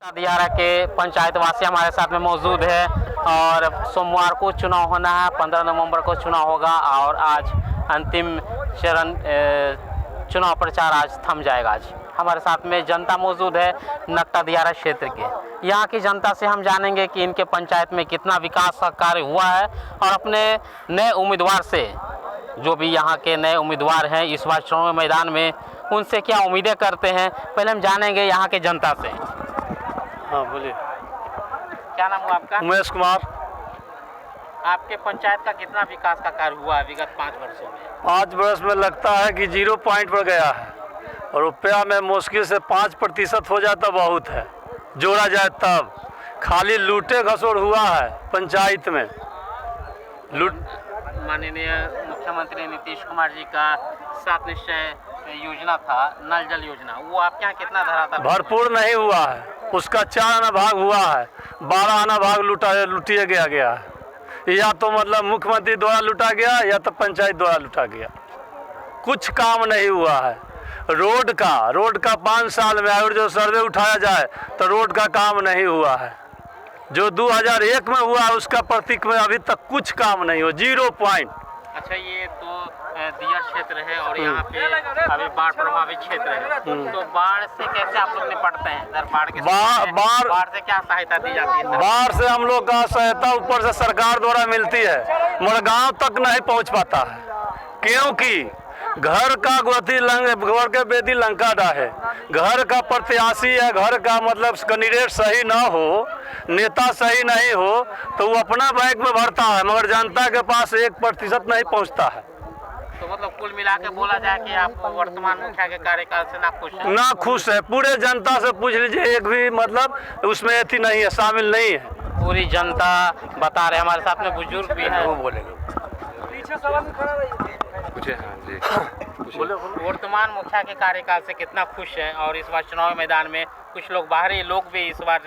दियारा के पंचायत वासी हमारे साथ में मौजूद है और सोमवार को चुनाव होना है, 15 नवंबर को चुनाव होगा और आज अंतिम चरण चुनाव प्रचार आज थम जाएगा। आज हमारे साथ में जनता मौजूद है नकटा दियारा क्षेत्र के। यहाँ की जनता से हम जानेंगे कि इनके पंचायत में कितना विकास का कार्य हुआ है और अपने नए उम्मीदवार से, जो भी यहाँ के नए उम्मीदवार हैं इस बार चुनाव मैदान में, उनसे क्या उम्मीदें करते हैं। पहले हम जानेंगे यहाँ के जनता से। हाँ बोलिए। क्या नाम हुआ आपका? उमेश कुमार। आपके पंचायत का कितना विकास का कार्य हुआ है विगत 5 वर्षों में? 5 वर्ष में लगता है कि 0 पॉइंट पर गया है और रुपया में मुश्किल से 5% हो जाता बहुत है, जोड़ा जाए तब। खाली लूटे घसोड़ हुआ है पंचायत में। माननीय मुख्यमंत्री नीतीश कुमार जी का 7 निश्चय योजना था, नल जल योजना, वो आपके यहाँ कितना धरा था? भरपूर नहीं हुआ है, उसका 4 आना भाग हुआ है, 12 आना भाग लुटिया गया है। या तो मतलब मुख्यमंत्री द्वारा लुटा गया या तो पंचायत द्वारा लुटा गया। कुछ काम नहीं हुआ है। रोड का 5 साल में अगर जो सर्वे उठाया जाए तो रोड का काम नहीं हुआ है। जो 2001 में हुआ उसका प्रतीक में अभी तक कुछ काम नहीं हो, 0 पॉइंट। अच्छा, ये तो दियर क्षेत्र है और यहाँ पे अभी बाढ़ प्रभावित क्षेत्र है, तो बाढ़ से कैसे आप लोग निपटते हैं? बाढ़ से क्या सहायता दी जाती है? बाढ़ से हम लोग का सहायता ऊपर से सरकार द्वारा मिलती है, मगर गाँव तक नहीं पहुँच पाता है, क्योंकि घर का घर के बेदी लंका डाहे। घर का प्रत्याशी है, घर का मतलब कैंडिडेट सही ना हो, नेता सही नहीं हो तो वो अपना बैंक में भरता है, मगर जनता के पास 1% नहीं पहुंचता है। तो मतलब कुल मिला के बोला जाए कि आप वर्तमान मुखिया के कार्यकाल से ना खुश है। पूरे जनता से पूछ लीजिए, एक भी मतलब उसमें एथी नहीं है, शामिल नहीं है। पूरी जनता बता रहे। हमारे साथ में बुजुर्ग भी है, वो बोलेंगे। वर्तमान मुखिया के कार्यकाल से कितना खुश है और इस बार चुनावी मैदान में कुछ लोग, बाहरी लोग भी इस बार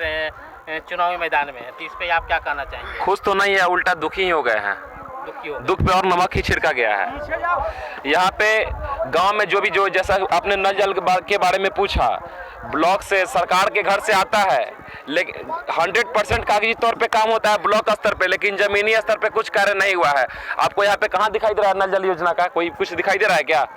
चुनावी मैदान में है, तो इस पे आप क्या कहना चाहेंगे? खुश तो नहीं है, उल्टा दुखी ही हो गए हैं। दुख पे और नमक ही छिड़का गया है। यहाँ पे गांव में जो जैसा आपने नल जल के बारे में पूछा, ब्लॉक से सरकार के घर से आता है, लेकिन 100% कागजी तौर पे काम होता है ब्लॉक स्तर पे, लेकिन जमीनी स्तर पे कुछ कार्य नहीं हुआ है। आपको यहाँ पे कहाँ दिखाई दे रहा है नल जल योजना का? कोई कुछ दिखाई दे रहा है क्या?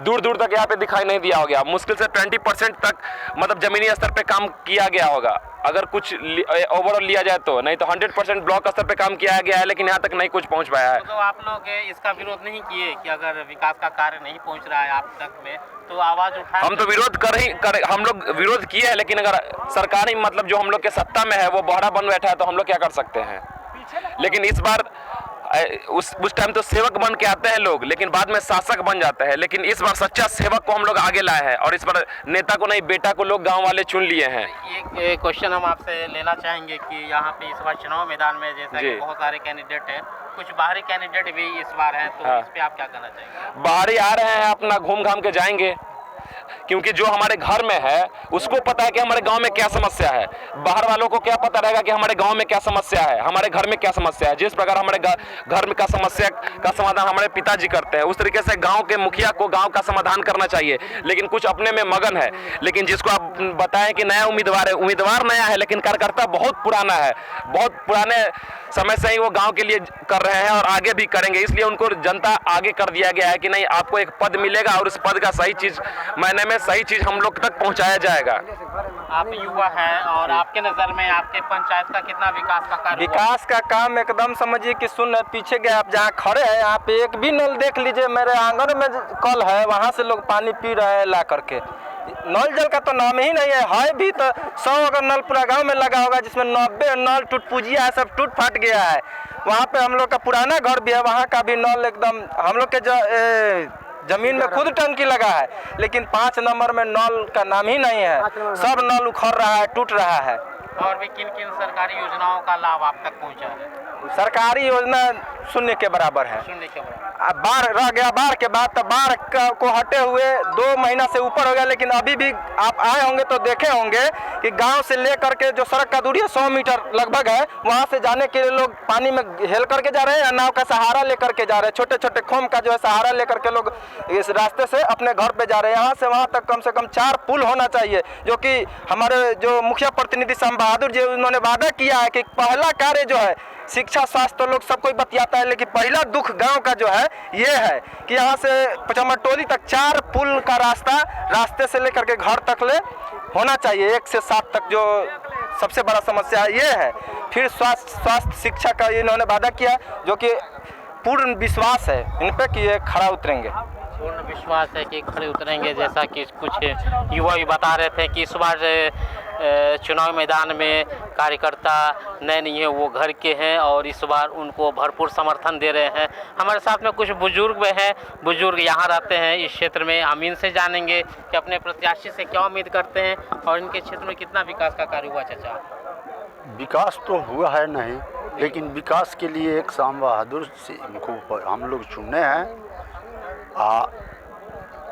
दूर दूर तक यहाँ पे दिखाई नहीं दिया होगा। मुश्किल से 20% तक मतलब जमीनी स्तर पे काम किया गया होगा, अगर कुछ ओवरऑल लिया जाए तो। नहीं तो 100% ब्लॉक स्तर पे काम किया गया है, लेकिन यहाँ तक नहीं कुछ पहुँच पाया है। तो आप लोग इसका विरोध नहीं किए कि अगर विकास का कार्य नहीं पहुँच रहा है आप तक में, तो आवाज उठाए? हम तो विरोध हम लोग विरोध किए हैं, लेकिन अगर सरकारी मतलब जो हम लोग के सत्ता में है वो बहरा बन बैठा है तो हम लोग क्या कर सकते हैं। लेकिन इस बार उस टाइम तो सेवक बन के आते हैं लोग, लेकिन बाद में शासक बन जाते हैं। लेकिन इस बार सच्चा सेवक को हम लोग आगे लाए हैं और इस बार नेता को नहीं, बेटा को लोग गांव वाले चुन लिए हैं। एक क्वेश्चन हम आपसे लेना चाहेंगे कि यहाँ पे इस बार चुनाव मैदान में जैसा कि बहुत सारे कैंडिडेट हैं, कुछ बाहरी कैंडिडेट भी इस बार हैं, तो इस पे आप क्या कहना चाहेंगे? बाहरी आ रहे हैं, अपना घूम घाम के जाएंगे, क्योंकि जो हमारे घर में है उसको पता है कि हमारे गांव में क्या समस्या है। बाहर वालों को क्या पता रहेगा कि हमारे गांव में क्या समस्या है, हमारे घर में क्या समस्या है। जिस प्रकार हमारे घर में का समस्या का समाधान हमारे पिताजी करते हैं, उस तरीके से गांव के मुखिया को गांव का समाधान करना चाहिए। लेकिन कुछ अपने में मगन है। लेकिन जिसको आप बताएं कि नया उम्मीदवार है, उम्मीदवार नया है लेकिन कार्यकर्ता बहुत पुराना है, बहुत पुराने समय से ही वो गांव के लिए कर रहे हैं और आगे भी करेंगे। इसलिए उनको जनता आगे कर दिया गया है कि नहीं, आपको एक पद मिलेगा और उस पद का सही चीज मायने में सही चीज हम लोग तक पहुंचाया जाएगा। आप युवा हैं और आपके नजर में आपके पंचायत का कितना विकास का कार्य? विकास का काम एकदम समझिए कि शून्य। पीछे गए आप जहाँ खड़े हैं, यहाँ पे एक भी नल देख लीजिए। मेरे आंगन में कल है, वहाँ से लोग पानी पी रहे हैं ला करके। नल जल का तो नाम ही नहीं है भी तो 100 अगर नल पूरा गांव में लगा होगा, जिसमें 90 नल टूट पुजिया है, सब टूट फट गया है। वहाँ पे हम लोग का पुराना घर भी है, वहाँ का भी नल एकदम हम लोग के जमीन में खुद टंकी लगा है, लेकिन 5 नंबर में नल का नाम ही नहीं है। सब नल उखड़ रहा है, टूट रहा है। और भी किन किन सरकारी योजनाओं का लाभ आप तक पहुँचा है? सरकारी योजना शून्य के बराबर है। शून्य के बराबर। अब बाढ़ रह गया, बाढ़ के बाद तो को हटे हुए 2 महीना से ऊपर हो गया, लेकिन अभी भी आप आए होंगे तो देखे होंगे कि गांव से लेकर के जो सड़क का दूरी है 100 मीटर लगभग है, वहां से जाने के लिए लोग पानी में हेल करके जा रहे हैं या नाव का सहारा लेकर के जा रहे हैं। छोटे छोटे खोम का जो है सहारा लेकर के लोग इस रास्ते से अपने घर पे जा रहे हैं। यहाँ से वहाँ तक कम से कम 4 पुल होना चाहिए, जो कि हमारे जो मुखिया प्रतिनिधि श्याम बहादुर जी उन्होंने वादा किया है कि पहला कार्य जो है शिक्षा स्वास्थ्य तो लोग सब कोई बतियाता है, लेकिन पहला दुख गांव का जो है ये है कि यहाँ से पचम्बर टोली तक 4 पुल का रास्ते से लेकर के घर तक ले होना चाहिए। 1 से 7 तक जो सबसे बड़ा समस्या है ये है। फिर स्वास्थ्य शिक्षा का इन्होंने वादा किया, जो कि पूर्ण विश्वास है इन पे कि ये खड़ा उतरेंगे। पूर्ण विश्वास है कि खड़े उतरेंगे। जैसा कि कुछ युवा भी बता रहे थे कि इस बार चुनाव मैदान में कार्यकर्ता नए नहीं है, वो घर के हैं और इस बार उनको भरपूर समर्थन दे रहे हैं। हमारे साथ में कुछ बुजुर्ग हैं, बुजुर्ग यहाँ रहते हैं इस क्षेत्र में। हम इनसे जानेंगे कि अपने प्रत्याशी से क्या उम्मीद करते हैं और इनके क्षेत्र में कितना विकास का कार्य हुआ। चाचा, विकास तो हुआ है नहीं, लेकिन विकास के लिए एक श्याम बहादुर से इनको हम लोग चुने हैं।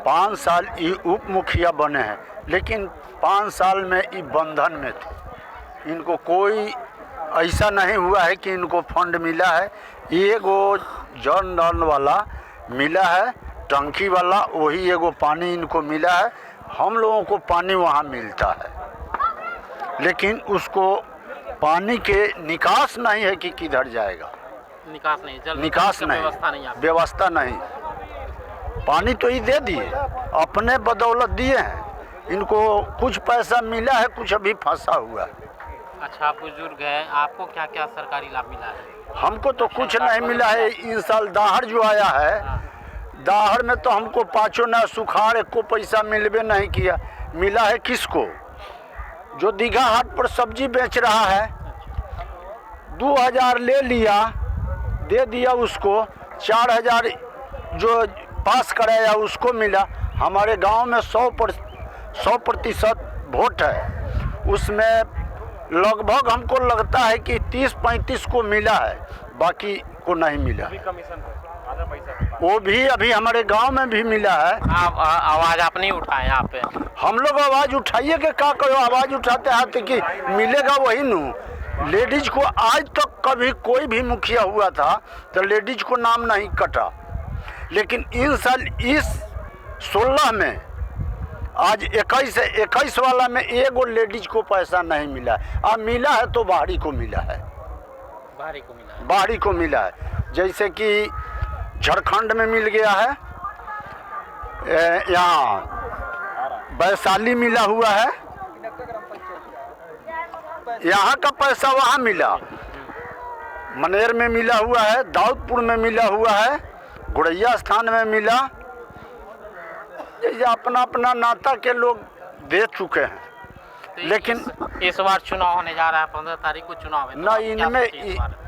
5 साल ये उप मुखिया बने हैं, लेकिन 5 साल में ये बंधन में थे। इनको कोई ऐसा नहीं हुआ है कि इनको फंड मिला है। एगो जन नल वाला मिला है, टंकी वाला, वही एगो पानी इनको मिला है। हम लोगों को पानी वहाँ मिलता है, लेकिन उसको पानी के निकास नहीं है कि किधर जाएगा। निकास नहीं, जल निकास नहीं, व्यवस्था नहीं। पानी तो ही दे दिए, अपने बदौलत दिए हैं। इनको कुछ पैसा मिला है, कुछ अभी फंसा हुआ है। अच्छा, आप बुजुर्ग हैं, आपको क्या क्या सरकारी लाभ मिला है? हमको तो कुछ नहीं मिला है। इस साल दाहड़ जो आया है, दाहड़ में तो हमको 5 ना सुखाड़ को पैसा मिलबे नहीं किया। मिला है किसको? जो दीघा हाट पर सब्जी बेच रहा है, 2000 ले लिया, दे दिया उसको। 4000 जो पास कराया उसको मिला। हमारे गांव में 100% वोट है, उसमें लगभग हमको लगता है कि 30-35 को मिला है, बाकी को नहीं मिला। वो भी अभी हमारे गांव में भी मिला है। आप आवाज़ आप नहीं उठाए यहाँ पे? हम लोग आवाज़ उठाइए कि क्या करो, आवाज़ उठाते हैं कि मिलेगा वही नू। लेडीज को आज तक कभी कोई भी मुखिया हुआ था तो लेडीज को नाम नहीं कटा, लेकिन इन साल इस 16 में आज 21 वाला में एगो लेडीज को पैसा नहीं मिला। अब मिला है तो बाहरी को मिला है, बाहरी को मिला है। जैसे कि झारखंड में मिल गया है, यहाँ वैशाली मिला हुआ है, यहाँ का पैसा वहाँ मिला, मनेर में मिला हुआ है, दाऊदपुर में मिला हुआ है, गुड़ैया स्थान में मिला। जैसे अपना अपना नाता के लोग दे चुके हैं। तो लेकिन इस बार चुनाव होने जा रहा है, 15 तारीख को चुनाव है। नहीं, इनमें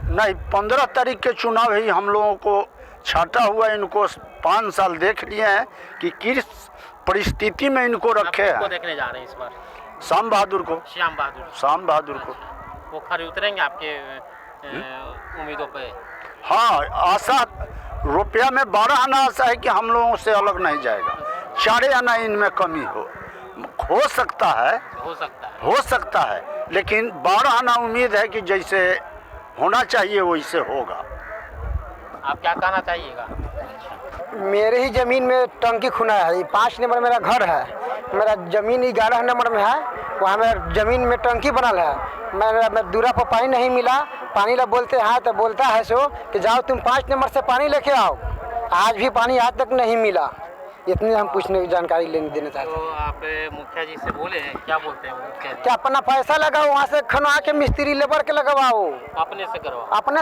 नहीं, 15 तारीख के चुनाव ही हम लोगों को छाटा हुआ। इनको 5 साल देख लिए हैं कि किस परिस्थिति में इनको रखे हैं। देखने जा रहे हैं इस बार श्याम बहादुर को। श्याम बहादुर को वो खड़े उतरेंगे आपके उम्मीदों पे? हाँ, आशा रुपया में 12 आना आशा है कि हम लोगों से अलग नहीं जाएगा। 4 आना इनमें कमी हो सकता है, लेकिन 12 आना उम्मीद है कि जैसे होना चाहिए वैसे होगा। आप क्या कहना चाहिएगा? मेरे ही ज़मीन में टंकी खुना है। 5 नंबर मेरा घर है, मेरा ज़मीन 11 नंबर में है, वहाँ मेरा ज़मीन में टंकी बनल है। मैं दूरा पर पानी नहीं मिला, पानी ला बोलते हैं तो बोलता है सो कि जाओ तुम 5 नंबर से पानी लेके आओ। आज भी पानी आज तक नहीं मिला। इतनी हम पूछने की जानकारी देना चाहते हैं। तो आप मुखिया जी से बोले हैं, क्या बोलते हैं मुखिया जी? क्या अपना पैसा लगाओ, वहाँ से खनवा के मिस्त्री लेबर के लगवाओ, अपने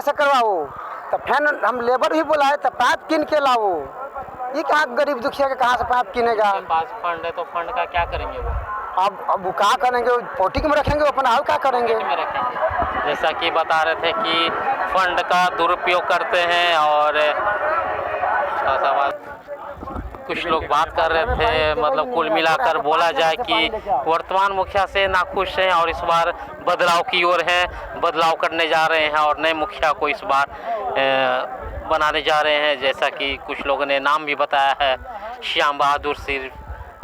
से करवाओ। तो फिर हम लेबर भी बुलाए तो पाइप किन के लाओ। ये कहाँ गरीब दुखिया के कहाँ से पाइप किनेगा? पास फंड है तो फंड का क्या करेंगे वो? अब वो क्या करेंगे, पोटिक में रखेंगे, अपना हाल क्या करेंगे? में रखेंगे। जैसा कि बता रहे थे कि फंड का दुरुपयोग करते हैं और कुछ लोग बात कर रहे थे। मतलब कुल मिलाकर बोला जाए कि वर्तमान मुखिया से नाखुश हैं और इस बार बदलाव की ओर हैं, बदलाव करने जा रहे हैं और नए मुखिया को इस बार बनाने जा रहे हैं, जैसा कि कुछ लोगों ने नाम भी बताया है, श्याम बहादुर सिर्फ।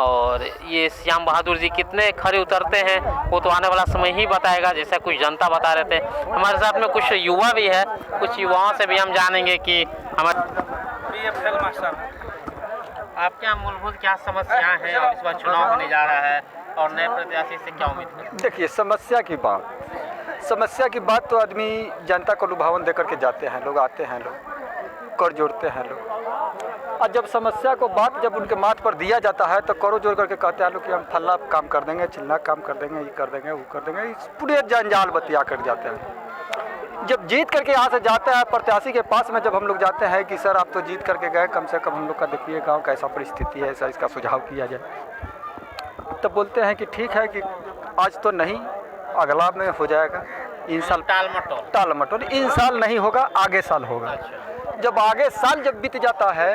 और ये श्याम बहादुर जी कितने खरे उतरते हैं वो तो आने वाला समय ही बताएगा, जैसा कुछ जनता बता रहे थे। हमारे साथ में कुछ युवा भी है, कुछ युवाओं से भी हम जानेंगे कि हमारे आपके यहाँ मूलभूत क्या समस्याएं हैं और इस बार चुनाव होने जा रहा है और नए प्रत्याशी से क्या उम्मीद है? देखिए, समस्या की बात तो आदमी जनता को लुभावन दे करके जाते हैं लोग, आते हैं लोग, कर जोड़ते हैं लोग। और जब समस्या को बात जब उनके माथ पर दिया जाता है तो करो जोड़ करके कहते हैं लोग कि हम फल्ला काम कर देंगे, चिल्ला काम कर देंगे, ये कर देंगे, वो कर देंगे, इस पूरे जंजाल बतिया कर जाते हैं। जब जीत करके यहाँ से जाते हैं प्रत्याशी के पास में, जब हम लोग जाते हैं कि सर आप तो जीत करके गए, कम से कम हम लोग का देखिए गाँव कैसा परिस्थिति है, ऐसा इसका सुझाव किया जाए, तब बोलते हैं कि ठीक है कि आज तो नहीं, अगला में हो जाएगा, इन साल टाल मटोल, इन साल नहीं होगा, आगे साल होगा। जब आगे साल जब बीत जाता है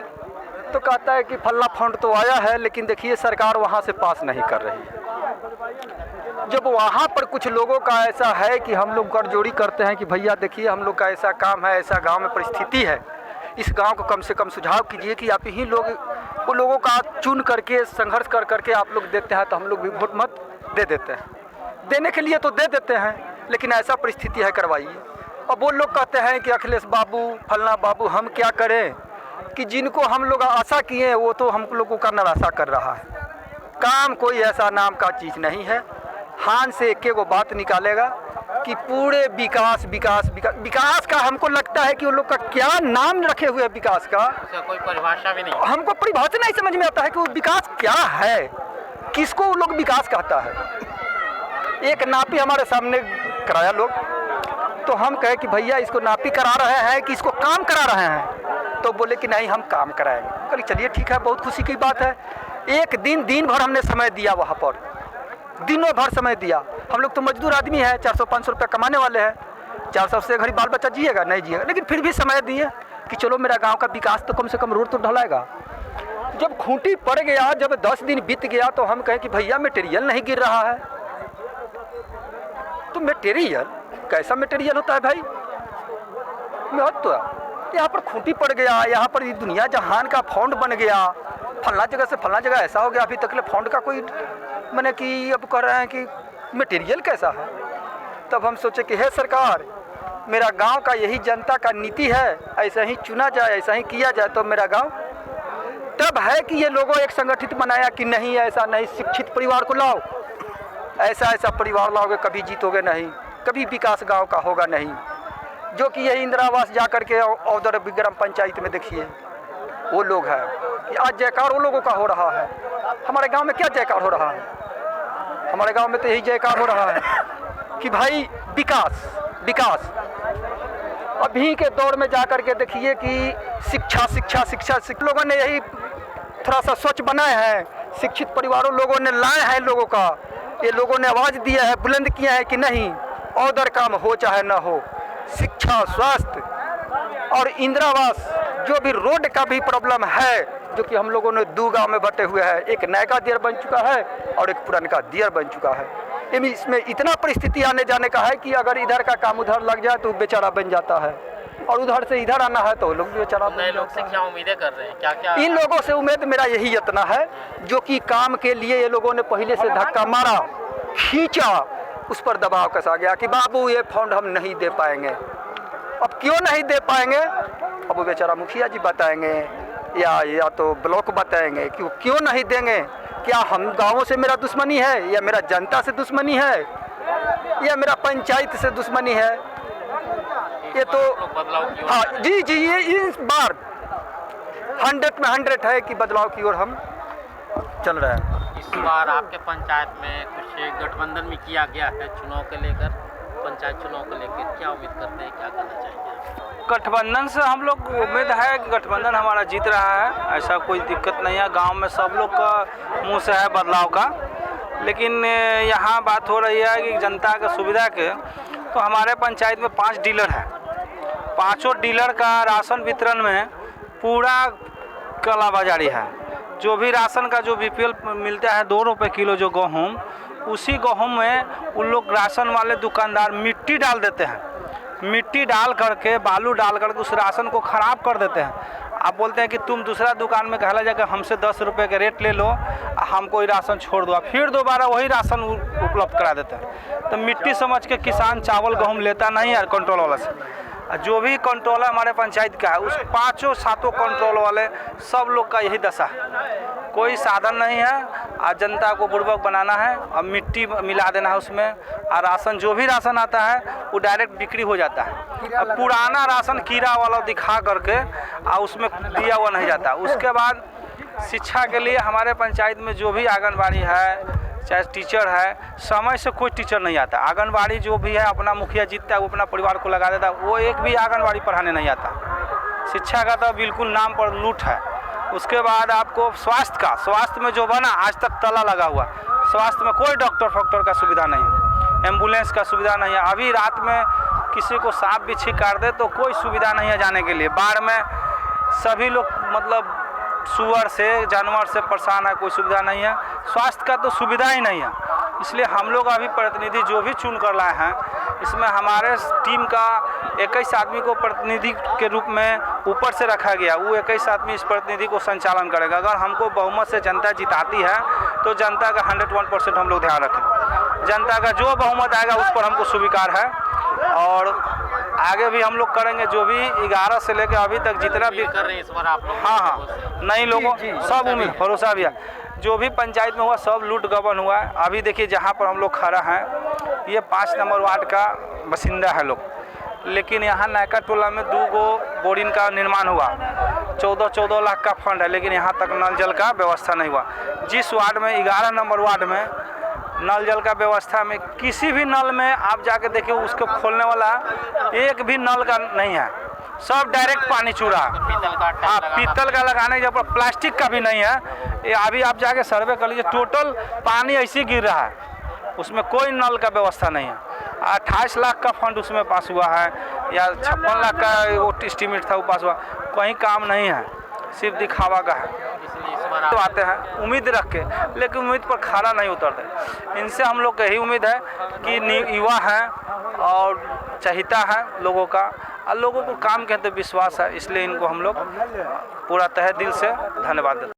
तो कहता है कि फल्ला फंड तो आया है, लेकिन देखिए सरकार वहाँ से पास नहीं कर रही है। जब वहाँ पर कुछ लोगों का ऐसा है कि हम लोग करजोड़ी करते हैं कि भैया देखिए हम लोग का ऐसा काम है, ऐसा गांव में परिस्थिति है, इस गांव को कम से कम सुझाव कीजिए कि आप ही लोग वो लोगों का चुन करके संघर्ष कर करके आप लोग देते हैं, तो हम लोग भी वोट मत दे देते हैं। देने के लिए तो दे देते हैं, लेकिन ऐसा परिस्थिति है करवाइए। अब वो लोग कहते हैं कि अखिलेश बाबू, फलना बाबू, हम क्या करें कि जिनको हम लोग आशा किए वो तो हम लोगों का निराशा कर रहा है। काम कोई ऐसा नाम का चीज़ नहीं है, हाथ से एक वो बात निकालेगा कि पूरे विकास विकास विकास विकास का हमको लगता है कि उन लोग का क्या नाम रखे हुए विकास का, कोई परिभाषा भी नहीं, हमको परिभाषा नहीं समझ में आता है कि वो विकास क्या है, किसको वो लोग विकास कहता है। एक नापी हमारे सामने कराया लोग, तो हम कहे कि भैया इसको नापी करा रहे हैं कि इसको काम करा रहे हैं, तो बोले कि नहीं हम काम कराएंगे। कल चलिए ठीक है, बहुत खुशी की बात है। एक दिन भर हमने समय दिया, वहाँ पर दिनों भर समय दिया। हम लोग तो मजदूर आदमी है, 400-500 रुपये कमाने वाले हैं, 400 से घड़ी बाल बच्चा जिएगा नहीं जिएगा, लेकिन फिर भी समय दिए कि चलो मेरा गांव का विकास तो कम से कम रोड तो ढलाएगा। जब खूंटी पड़ गया, जब 10 दिन बीत गया, तो हम कहें कि भैया मटेरियल नहीं गिर रहा है। तो मटेरियल कैसा मटेरियल होता है भाई? तो यहाँ पर खूंटी पड़ गया, यहाँ पर दुनिया जहान का फंड बन गया, फलना जगह से फलना जगह ऐसा हो गया, अभी तक फंड का कोई मैंने कि अब कह रहे हैं कि मटेरियल कैसा है। तब हम सोचे कि हे सरकार, मेरा गांव का यही जनता का नीति है, ऐसा ही चुना जाए, ऐसा ही किया जाए तो मेरा गांव। तब है कि ये लोगों एक संगठित बनाया कि नहीं ऐसा नहीं, शिक्षित परिवार को लाओ, ऐसा ऐसा परिवार लाओगे कभी जीतोगे नहीं, कभी विकास गांव का होगा नहीं। जो कि यही इंदिरा आवास जा करके औदर ग्राम पंचायत में देखिए वो लोग हैं कि आज जयकार वो लोगों का हो रहा है। हमारे गांव में क्या जयकार हो रहा है? हमारे गांव में तो यही जयकार हो रहा है कि भाई विकास विकास। अभी के दौर में जा करके देखिए कि शिक्षा शिक्षा शिक्षा लोगों ने यही थोड़ा सा स्वच्छ बनाए हैं, शिक्षित परिवारों लोगों ने लाए हैं लोगों का, ये लोगों ने आवाज़ दिया है, बुलंद किया है कि नहीं औदर काम हो चाहे ना हो, शिक्षा, स्वास्थ्य और इंदिरा आवास, जो भी रोड का भी प्रॉब्लम है, जो कि हम लोगों ने 2 गांव में बटे हुए हैं, एक नया दियर बन चुका है और एक पुराना दियर बन चुका है। इसमें इतना परिस्थिति आने जाने का है कि अगर इधर का काम उधर लग जाए तो बेचारा बन जाता है, और उधर से इधर आना है तो लोग बेचारा बन लोग से क्या उम्मीदें कर रहे हैं? क्या इन लोगों से उम्मीद मेरा यही इतना है, जो कि काम के लिए ये लोगों ने पहले से धक्का मारा, खींचा, उस पर दबाव कसा गया कि बाबू ये फंड हम नहीं दे पाएंगे। अब क्यों नहीं दे पाएंगे? अब वो बेचारा मुखिया जी बताएंगे या तो ब्लॉक बताएंगे कि क्यों नहीं देंगे। क्या हम गाँवों से मेरा दुश्मनी है, या मेरा जनता से दुश्मनी है, या मेरा पंचायत से दुश्मनी है? ये तो हाँ जी ये इस बार 100 में 100 है कि बदलाव की ओर हम चल रहे हैं। इस बार आपके पंचायत में कुछ गठबंधन भी किया गया है चुनाव के लेकर, पंचायत चुनाव को लेकर क्या उम्मीद करते हैं, क्या करना चाहेंगे? गठबंधन से हम लोग उम्मीद है कि गठबंधन हमारा जीत रहा है, ऐसा कोई दिक्कत नहीं है। गांव में सब लोग का मुंह से है बदलाव का, लेकिन यहाँ बात हो रही है कि जनता के सुविधा के, तो हमारे पंचायत में 5 डीलर हैं, 5 डीलर का राशन वितरण में पूरा कालाबाजारी है। जो भी राशन का जो बीपीएल मिलता है 2 रुपये किलो जो गेहूँ, उसी गेहूँ में उन लोग राशन वाले दुकानदार मिट्टी डाल देते हैं। मिट्टी डाल करके, बालू डाल करके उस राशन को ख़राब कर देते हैं। आप बोलते हैं कि तुम दूसरा दुकान में कहला जाकर हमसे 10 रुपये के रेट ले लो, हमको ही राशन छोड़ दो, फिर दोबारा वही राशन उपलब्ध करा देते हैं। तो मिट्टी समझ के किसान चावल गेहूँ लेता नहीं है कंट्रोल वाला से। जो भी कंट्रोलर हमारे पंचायत का है, उस 5-7 कंट्रोल वाले सब लोग का यही दशा है। कोई साधन नहीं है और जनता को बुर्बक बनाना है और मिट्टी मिला देना है उसमें, और राशन जो भी राशन आता है वो डायरेक्ट बिक्री हो जाता है। अब पुराना राशन कीड़ा वाला दिखा करके और उसमें दिया हुआ नहीं जाता। उसके बाद शिक्षा के लिए हमारे पंचायत में जो भी आंगनबाड़ी है, चाहे टीचर है, समय से कोई टीचर नहीं आता। आंगनबाड़ी जो भी है अपना मुखिया जीतता है वो अपना परिवार को लगा देता है, वो एक भी आंगनबाड़ी पढ़ाने नहीं आता। शिक्षा का तो बिल्कुल नाम पर लूट है। उसके बाद आपको स्वास्थ्य में जो बना आज तक ताला लगा हुआ। स्वास्थ्य में कोई डॉक्टर का सुविधा नहीं है, एम्बुलेंस का सुविधा नहीं है। अभी रात में किसी को सांप बिच्छी काट दे तो कोई सुविधा नहीं है जाने के लिए। बाढ़ में सभी लोग मतलब सुअर से, जानवर से परेशान है, कोई सुविधा नहीं है। स्वास्थ्य का तो सुविधा ही नहीं है। इसलिए हम लोग अभी प्रतिनिधि जो भी चुन कर लाए हैं, इसमें हमारे टीम का 21 आदमी को प्रतिनिधि के रूप में ऊपर से रखा गया। वो 21 आदमी इस प्रतिनिधि को संचालन करेगा। अगर हमको बहुमत से जनता जिताती है तो जनता का 101% हम लोग ध्यान रखें। जनता का जो बहुमत आएगा उस पर हमको स्वीकार है और आगे भी हम लोग करेंगे। जो भी 11 से लेकर अभी तक जितना भी कर रहे हैं इस बार आप लोग? हाँ, नई लोगों सब उम्मीद भरोसा भी है। जो भी पंचायत में हुआ सब लूट गबन हुआ है। अभी देखिए जहाँ पर हम लोग खड़ा हैं, ये 5 नंबर वार्ड का बसिंदा है लोग, लेकिन यहाँ नायका टोला में 2 गो बोरिंग का निर्माण हुआ। 14 लाख का फंड है, लेकिन यहाँ तक नल जल का व्यवस्था नहीं हुआ। जिस वार्ड में 11 नंबर वार्ड में नल जल का व्यवस्था में किसी भी नल में आप जाके देखिए, उसको खोलने वाला एक भी नल का नहीं है, सब डायरेक्ट पानी चूरा। हाँ, पीतल का लगाने के ऊपर प्लास्टिक का भी नहीं है। ये अभी आप जाके सर्वे कर लीजिए, टोटल पानी ऐसे गिर रहा है, उसमें कोई नल का व्यवस्था नहीं है। 28 लाख का फंड उसमें पास हुआ है या 56 लाख का वो एस्टीमेट था वो पास हुआ, कहीं काम नहीं है, सिर्फ दिखावा का है। तो आते हैं उम्मीद रख के, लेकिन उम्मीद पर खरा नहीं उतरते। इनसे हम लोग को यही उम्मीद है कि युवा हैं और चाहता है लोगों का, और लोगों को काम के अंदर विश्वास है, इसलिए इनको हम लोग पूरा तहे दिल से धन्यवाद देते हैं।